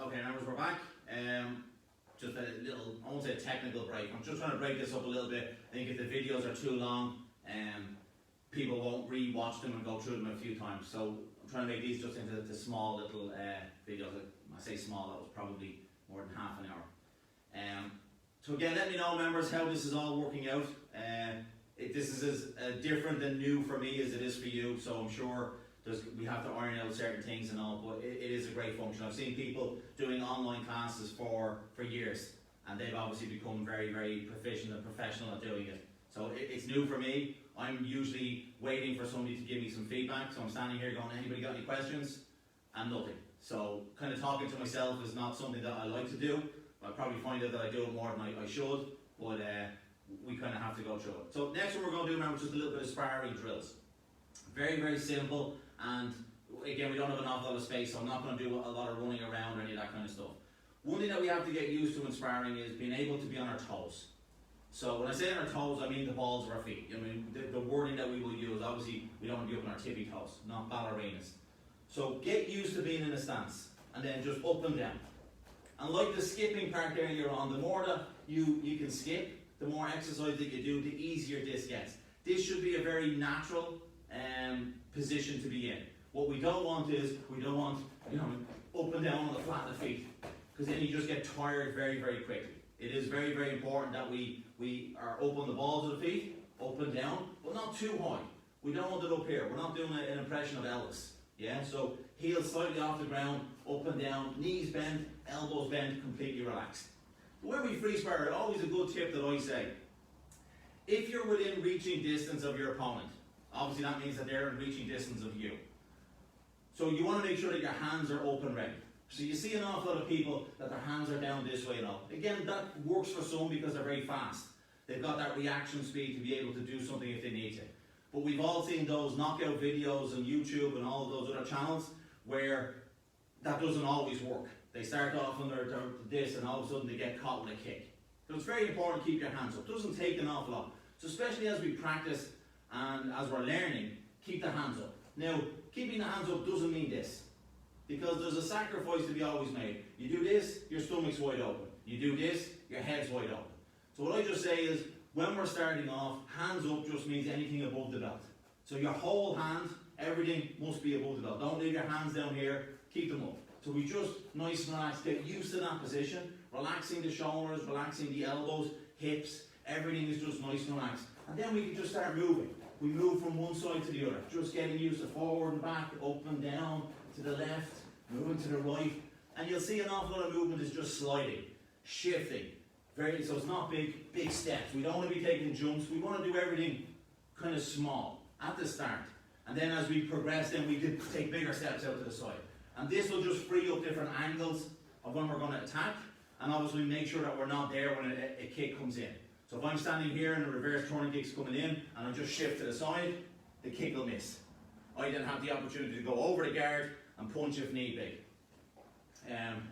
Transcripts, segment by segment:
Okay, members, we're back. Just a little, I won't say a technical break. I'm just trying to break this up a little bit. I think if the videos are too long, people won't re-watch them and go through them a few times. So I'm trying to make these just into the small little videos. I say small, that was probably more than half an hour. So again, let me know, members, how this is all working out. This is as different and new for me as it is for you, so I'm sure we have to iron out certain things and all, but it is a great function. I've seen people doing online classes for years, and they've obviously become very, very proficient and professional at doing it. So it's new for me. I'm usually waiting for somebody to give me some feedback, so I'm standing here going, anybody got any questions? And nothing. So kind of talking to myself is not something that I like to do. I probably find out that I do it more than I should, but we kind of have to go through it. So next one we're going to do, remember, just a little bit of sparring drills. Very, very simple, and again, we don't have an awful lot of space, so I'm not going to do a lot of running around or any of that kind of stuff. One thing that we have to get used to in sparring is being able to be on our toes. So when I say on our toes, I mean the balls of our feet. I mean, the wording that we will use, obviously, we don't want to be up on our tippy toes, not ballerinas. So get used to being in a stance, and then just up and down. And like the skipping part there you're on, the more that you can skip, the more exercise that you do, the easier this gets. This should be a very natural position to be in. What we don't want is, we don't want, up and down on the flat of the feet, because then you just get tired very, very quickly. It is very, very important that we are up on the balls of the feet, up and down, but not too high. We don't want it up here. We're not doing an impression of Elvis. Yeah, so heels slightly off the ground, up and down, knees bent, elbows bent, completely relaxed. When we free spar, always a good tip that I say, if you're within reaching distance of your opponent, obviously that means that they're in reaching distance of you. So you want to make sure that your hands are open ready. So you see an awful lot of people that their hands are down this way and all. Again, that works for some because they're very fast. They've got that reaction speed to be able to do something if they need to. But we've all seen those knockout videos on YouTube and all of those other channels where that doesn't always work. They start off on their this and all of a sudden they get caught with a kick. So it's very important to keep your hands up. It doesn't take an awful lot. So especially as we practice and as we're learning, keep the hands up. Now, keeping the hands up doesn't mean this, because there's a sacrifice to be always made. You do this, your stomach's wide open. You do this, your head's wide open. So what I just say is, when we're starting off, hands up just means anything above the belt. So your whole hand, everything must be above the belt. Don't leave your hands down here, keep them up. So we just nice and relaxed, get used to that position, relaxing the shoulders, relaxing the elbows, hips, everything is just nice and relaxed. And then we can just start moving. We move from one side to the other, just getting used to forward and back, up and down, to the left, moving to the right. And you'll see an awful lot of movement is just sliding, shifting. So it's not big steps. We don't want to be taking jumps. We want to do everything kind of small at the start. And then as we progress, then we can take bigger steps out to the side. And this will just free up different angles of when we're going to attack. And obviously make sure that we're not there when a kick comes in. So if I'm standing here and a reverse turning kick's coming in, and I just shift to the side, the kick will miss. I then have the opportunity to go over the guard and punch if need be. I'm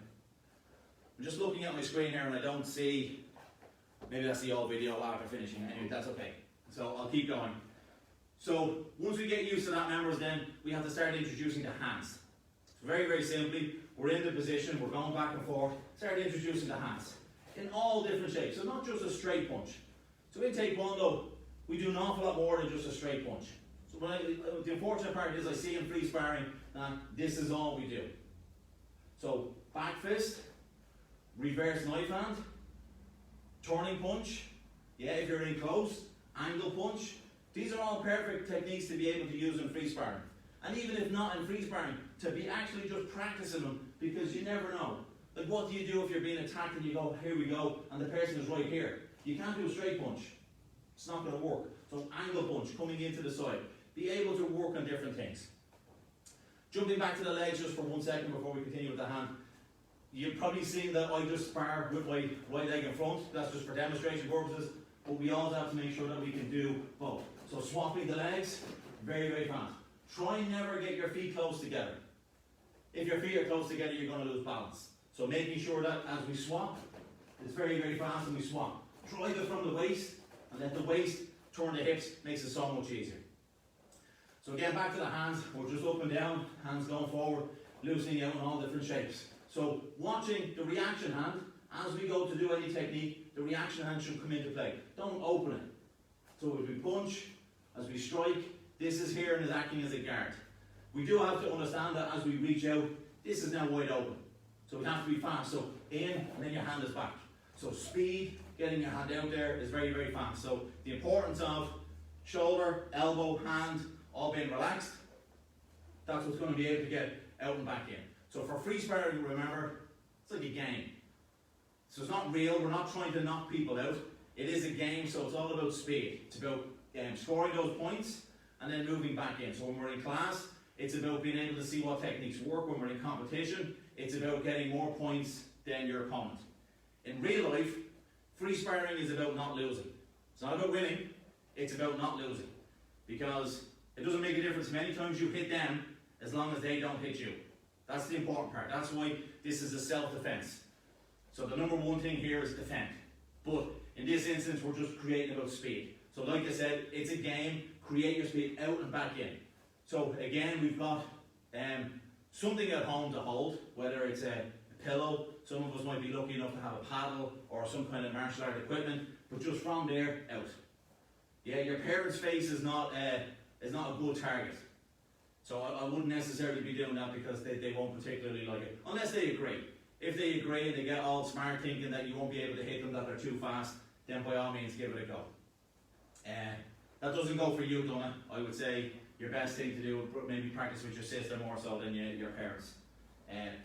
just looking at my screen here and I don't see, maybe that's the old video after finishing, anyway, that's okay. So I'll keep going. So once we get used to that, members, then we have to start introducing the hands. So very, very simply, we're in the position, we're going back and forth, start introducing the hands in all different shapes. So not just a straight punch. So in Taekwondo, we do an awful lot more than just a straight punch. So the unfortunate part is I see in free sparring that this is all we do. So back fist, reverse knife hand, turning punch, yeah, if you're in close, angle punch. These are all perfect techniques to be able to use in free sparring. And even if not in free sparring, to be actually just practicing them, because you never know. Like, what do you do if you're being attacked and you go, here we go, and the person is right here? You can't do a straight punch. It's not going to work. So angle punch, coming into the side. Be able to work on different things. Jumping back to the legs just for 1 second before we continue with the hand. You've probably seen that I just spar with my right leg in front. That's just for demonstration purposes. But we also have to make sure that we can do both. So swapping the legs, very, very fast. Try and never get your feet close together. If your feet are close together, you're going to lose balance. So making sure that as we swap, it's very, very fast and we swap. Drive it from the waist and let the waist turn the hips, makes it so much easier. So again, back to the hands. We're just up and down, hands going forward, loosening out in all different shapes. So watching the reaction hand, as we go to do any technique, the reaction hand should come into play. Don't open it. So as we punch, as we strike, this is here and is acting as a guard. We do have to understand that as we reach out, this is now wide open. So we have to be fast. So in, and then your hand is back. So speed, getting your hand out there is very, very fast. So the importance of shoulder, elbow, hand, all being relaxed, that's what's going to be able to get out and back in. So for free sparring, remember, it's like a game. So it's not real, we're not trying to knock people out. It is a game, so it's all about speed. It's about scoring those points and then moving back in. So when we're in class, it's about being able to see what techniques work. When we're in competition, it's about getting more points than your opponent. In real life, free sparring is about not losing. It's not about winning, it's about not losing. Because it doesn't make a difference many times you hit them as long as they don't hit you. That's the important part. That's why this is a self-defense. So the number one thing here is defend. But in this instance, we're just creating about speed. So like I said, it's a game. Create your speed out and back in. So again, we've got something at home to hold, whether it's a pillow. Some of us might be lucky enough to have a paddle or some kind of martial art equipment. But just from there, out. Yeah, your parents' face is not a good target. So I wouldn't necessarily be doing that because they won't particularly like it. Unless they agree. If they agree and they get all smart thinking that you won't be able to hit them, that they're too fast, then by all means give it a go. That doesn't go for you, Donna. I would say your best thing to do would maybe practice with your sister more so than your parents.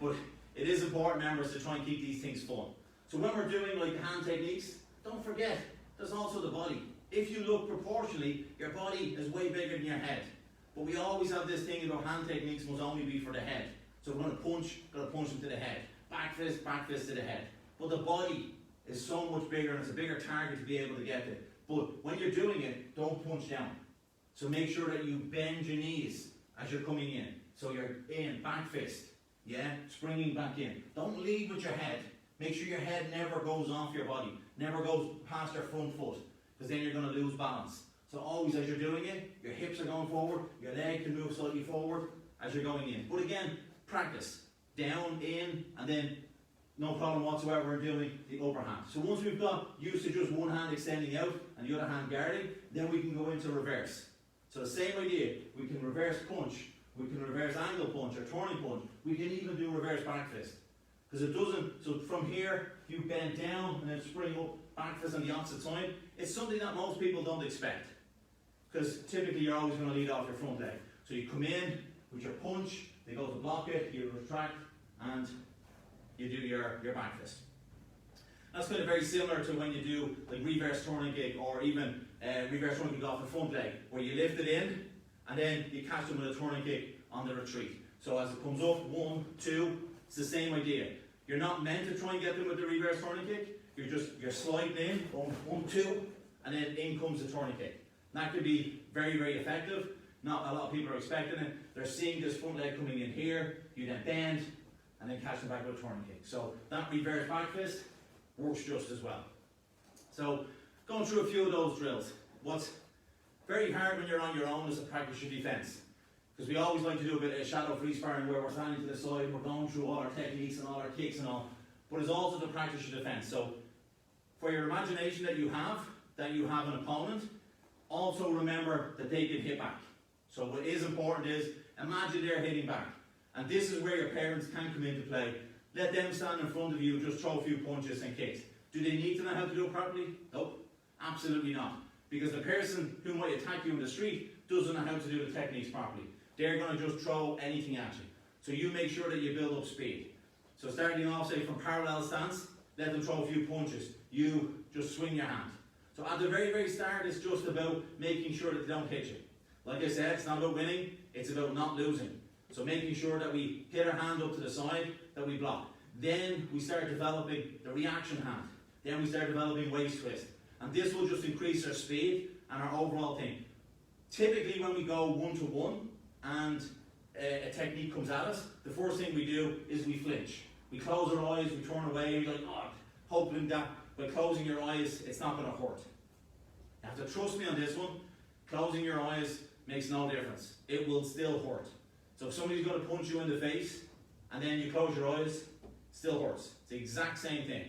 But it is important, members, to try and keep these things fun. So when we're doing like hand techniques, don't forget, there's also the body. If you look proportionally, your body is way bigger than your head. But we always have this thing about hand techniques must only be for the head. So we're going to punch them to the head. Back fist to the head. But the body is so much bigger and it's a bigger target to be able to get to. But when you're doing it, don't punch down. So make sure that you bend your knees as you're coming in. So you're in, back fist. Yeah, springing back in. Don't lead with your head. Make sure your head never goes off your body. Never goes past your front foot. Because then you're going to lose balance. So always as you're doing it, your hips are going forward, your leg can move slightly forward as you're going in. But again, practice. Down, in, and then no problem whatsoever we're doing the upper hand. So once we've got used to just one hand extending out and the other hand guarding, then we can go into reverse. So the same idea, we can reverse punch, we can reverse angle punch or turning punch, we can even do reverse back fist. Because it doesn't, so from here, you bend down and then spring up, back fist on the opposite side. It's something that most people don't expect. Because typically you're always going to lead off your front leg. So you come in with your punch, they go to block it, you retract, and you do your back fist. That's kind of very similar to when you do like reverse turning kick or even reverse turning kick off the front leg, where you lift it in and then you catch them with a turning kick on the retreat. So as it comes up, 1, 2, it's the same idea. You're not meant to try and get them with the reverse turning kick. You're sliding in, 1, 2, and then in comes the turning kick. And that could be very, very effective. Not a lot of people are expecting it. They're seeing this front leg coming in here. You then bend and then catch them back with a turning kick. So that reverse back fist works just as well. So going through a few of those drills. What's very hard when you're on your own is to practice your defense. Because we always like to do a bit of shadow free sparring where we're standing to the side, we're going through all our techniques and all our kicks and all. But it's also to practice your defense. So for your imagination that you have an opponent, also remember that they can hit back. So what is important is, imagine they're hitting back. And this is where your parents can come into play. Let them stand in front of you, just throw a few punches and kicks. Do they need to know how to do it properly? Nope, absolutely not. Because the person who might attack you in the street doesn't know how to do the techniques properly. They're going to just throw anything at you. So you make sure that you build up speed. So starting off, say, from parallel stance, let them throw a few punches. You just swing your hand. So at the very, very start, it's just about making sure that they don't hit you. Like I said, it's not about winning, it's about not losing. So making sure that we hit our hand up to the side, that we block. Then we start developing the reaction hand. Then we start developing waist twist. And this will just increase our speed and our overall thing. Typically when we go 1-to-1 and a technique comes at us, the first thing we do is we flinch. We close our eyes, we turn away, we're like, oh, hoping that by closing your eyes, it's not going to hurt. You have to trust me on this one. Closing your eyes makes no difference. It will still hurt. So if somebody's going to punch you in the face, and then you close your eyes, still hurts. It's the exact same thing.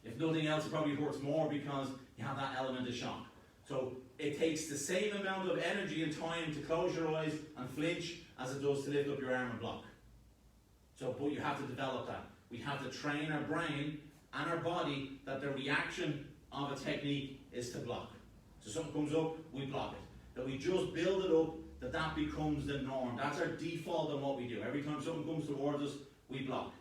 If nothing else, it probably hurts more because you have that element of shock. So it takes the same amount of energy and time to close your eyes and flinch as it does to lift up your arm and block. So, but you have to develop that. We have to train our brain and our body that the reaction of a technique is to block. So something comes up, we block it. That we just build it up, that becomes the norm. That's our default on what we do. Every time something comes towards us, we block.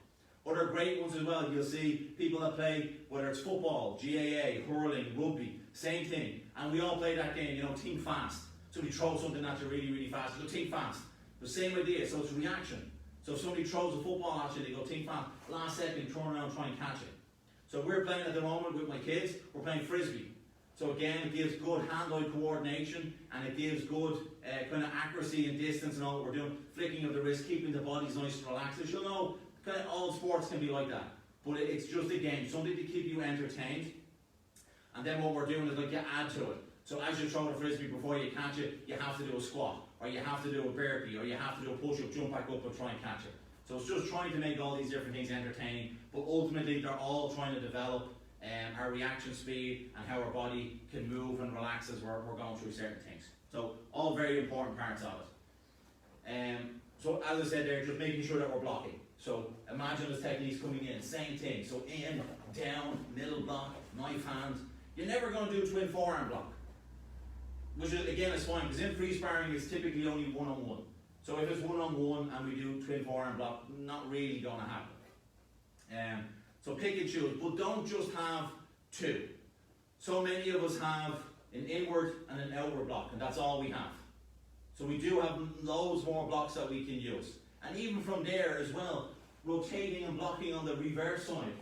Other great ones as well, you'll see people that play, whether it's football, GAA, hurling, rugby, same thing. And we all play that game, think fast. Somebody throws something at you really, really fast, you go think fast. The same idea, so it's reaction. So if somebody throws a football at you, they go think fast, last second, turn around, try and catch it. So we're playing at the moment with my kids, we're playing frisbee. So again, it gives good hand-eye coordination, and it gives good kind of accuracy and distance and all that we're doing. Flicking of the wrist, keeping the bodies nice and relaxed. As you'll know, kind of all sports can be like that. But it's just a game, something to keep you entertained. And then what we're doing is like you add to it. So as you throw the frisbee, before you catch it, you have to do a squat, or you have to do a burpee, or you have to do a push-up, jump back up and try and catch it. So it's just trying to make all these different things entertaining, but ultimately they're all trying to develop our reaction speed and how our body can move and relax as we're going through certain things. So all very important parts of it. So as I said there, just making sure that we're blocking. So imagine this technique's coming in, same thing. So in, down, middle block, knife hand. You're never going to do a twin forearm block, which is, again, is fine, because in free sparring it's typically only one-on-one. So if it's one-on-one and we do twin forearm block, not really going to happen. So pick and choose, but don't just have two. So many of us have an inward and an outward block, and that's all we have. So we do have loads more blocks that we can use. And even from there as well, rotating and blocking on the reverse side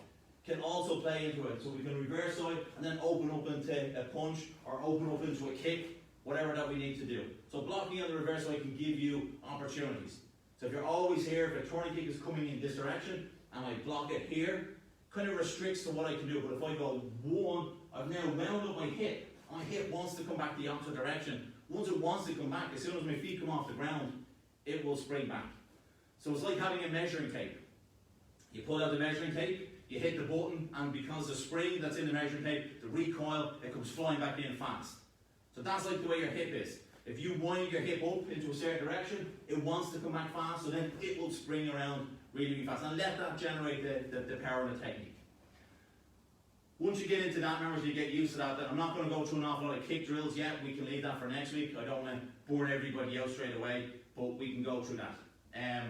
can also play into it. So we can reverse side and then open up into a punch or open up into a kick, whatever that we need to do. So blocking on the reverse side can give you opportunities. So if you're always here, if a turning kick is coming in this direction and I block it here, kind of restricts to what I can do. But if I go one, I've now wound up my hip wants to come back the opposite direction. Once it wants to come back, as soon as my feet come off the ground, it will spring back. So it's like having a measuring tape. You pull out the measuring tape, you hit the button, and because the spring that's in the measuring tape, the recoil, it comes flying back in fast. So that's like the way your hip is. If you wind your hip up into a certain direction, it wants to come back fast, so then it will spring around really, really fast. And let that generate the power of the technique. Once you get into that, members, you get used to that. I'm not going to go through an awful lot of kick drills yet. We can leave that for next week. I don't want to bore everybody out straight away, but we can go through that.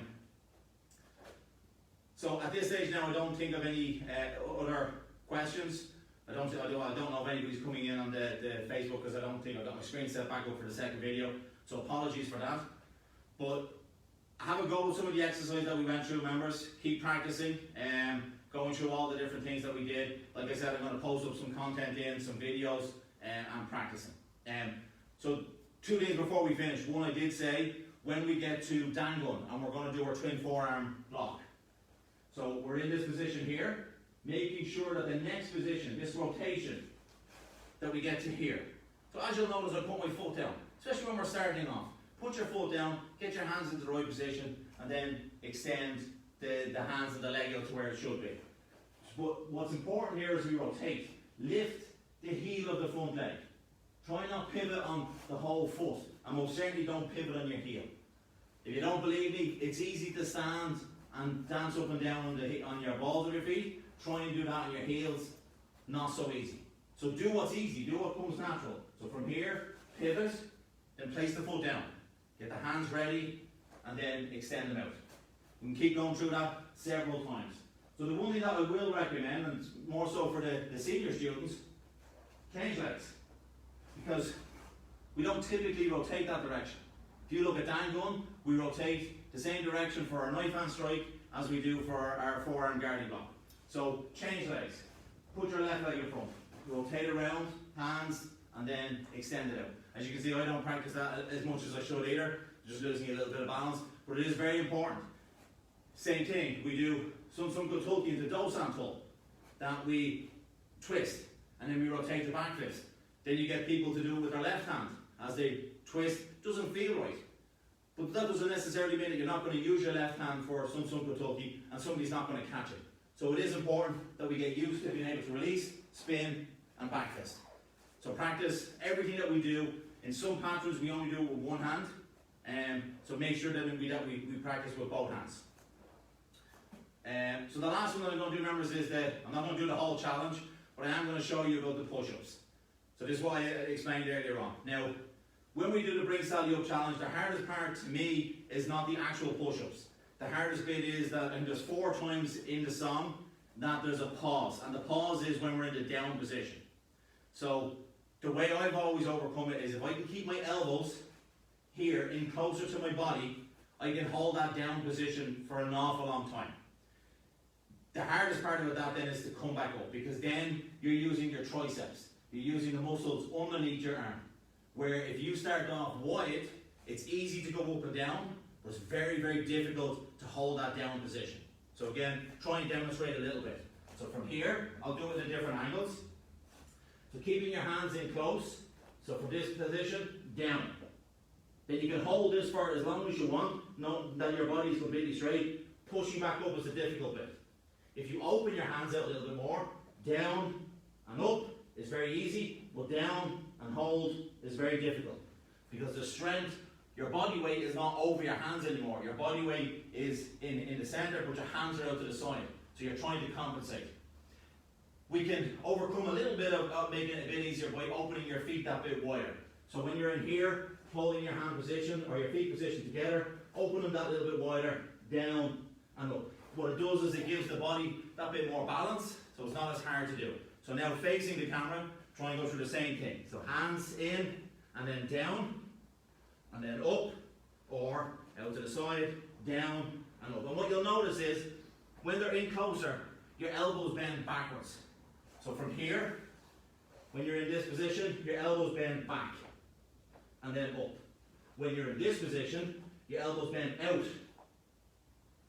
So at this stage now, I don't think of any other questions. I don't know if anybody's coming in on the Facebook, because I don't think I've got my screen set back up for the second video. So apologies for that. But have a go with some of the exercises that we went through, members. Keep practicing. Going through all the different things that we did. Like I said, I'm going to post up some content in, some videos, and practicing. So 2 days before we finish, one I did say, when we get to Dangun, and we're going to do our twin forearm block. So we're in this position here, making sure that the next position, this rotation, that we get to here. So as you'll notice, I put my foot down, especially when we're starting off. Put your foot down, get your hands into the right position, and then extend the hands and the leg out to where it should be. But what's important here is we rotate. Lift the heel of the front leg. Try not pivot on the whole foot, and most certainly don't pivot on your heel. If you don't believe me, it's easy to stand and dance up and down on your balls of your feet. Try and do that on your heels, not so easy. So do what's easy, do what comes natural. So from here, pivot, then place the foot down. Get the hands ready, and then extend them out. You can keep going through that several times. So the one thing that I will recommend, and more so for the senior students, change legs. Because we don't typically rotate that direction. If you look at Dangun, we rotate the same direction for our knife hand strike as we do for our forearm guarding block. So change legs. Put your left leg in front. Rotate around, hands, and then extend it out. As you can see, I don't practice that as much as I should either. Just losing a little bit of balance. But it is very important. Same thing, we do some good tulki into dosan tul, that we twist, and then we rotate the back fist. Then you get people to do it with their left hand as they twist. Doesn't feel right. But that doesn't necessarily mean that you're not going to use your left hand for some good tulki and somebody's not going to catch it. So it is important that we get used to being able to release, spin, and back fist. So practice everything that we do. In some patterns we only do it with one hand, so make sure that we practice with both hands. So the last one that I'm going to do, members, is that I'm not going to do the whole challenge, but I am going to show you about the push-ups. So this is what I explained earlier on. Now, when we do the Bring Sally Up challenge, the hardest part to me is not the actual push-ups. The hardest bit is that, and there's 4 times in the song that there's a pause, and the pause is when we're in the down position. So the way I've always overcome it is if I can keep my elbows here in closer to my body, I can hold that down position for an awful long time. The hardest part about that then is to come back up, because then you're using your triceps. You're using the muscles underneath your arm. Where if you start off wide, it's easy to go up and down, but it's very, very difficult to hold that down position. So again, try and demonstrate a little bit. So from here, I'll do it in different angles. So keeping your hands in close. So from this position, down. Then you can hold this for as long as you want, knowing that your body is completely straight. Pushing back up is the difficult bit. If you open your hands out a little bit more, down and up is very easy, but down and hold is very difficult. Because the strength, your body weight is not over your hands anymore. Your body weight is in the center, but your hands are out to the side. So you're trying to compensate. We can overcome a little bit of making it a bit easier by opening your feet that bit wider. So when you're in here, holding your hand position or your feet position together, open them that little bit wider, down and up. What it does is it gives the body that bit more balance, so it's not as hard to do. So now facing the camera, try and go through the same thing. So hands in and then down and then up or out to the side, down and up. And what you'll notice is when they're in closer, your elbows bend backwards. So from here, when you're in this position, your elbows bend back and then up. When you're in this position, your elbows bend out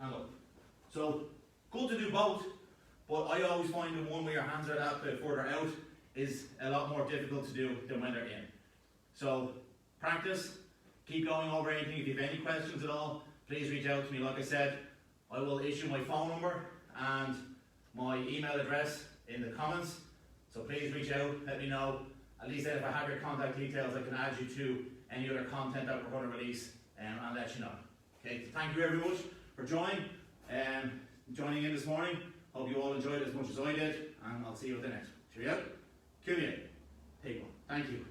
and up. So good to do both, but I always find the one where your hands are that bit further out is a lot more difficult to do than when they're in. So practice, keep going over anything. If you have any questions at all, please reach out to me. Like I said, I will issue my phone number and my email address in the comments. So please reach out, let me know. At least then if I have your contact details, I can add you to any other content that we're going to release and I'll let you know. Okay, thank you very much for joining in this morning. Hope you all enjoyed it as much as I did, and I'll see you at the next. Cheerio. Come here. Take one. Thank you.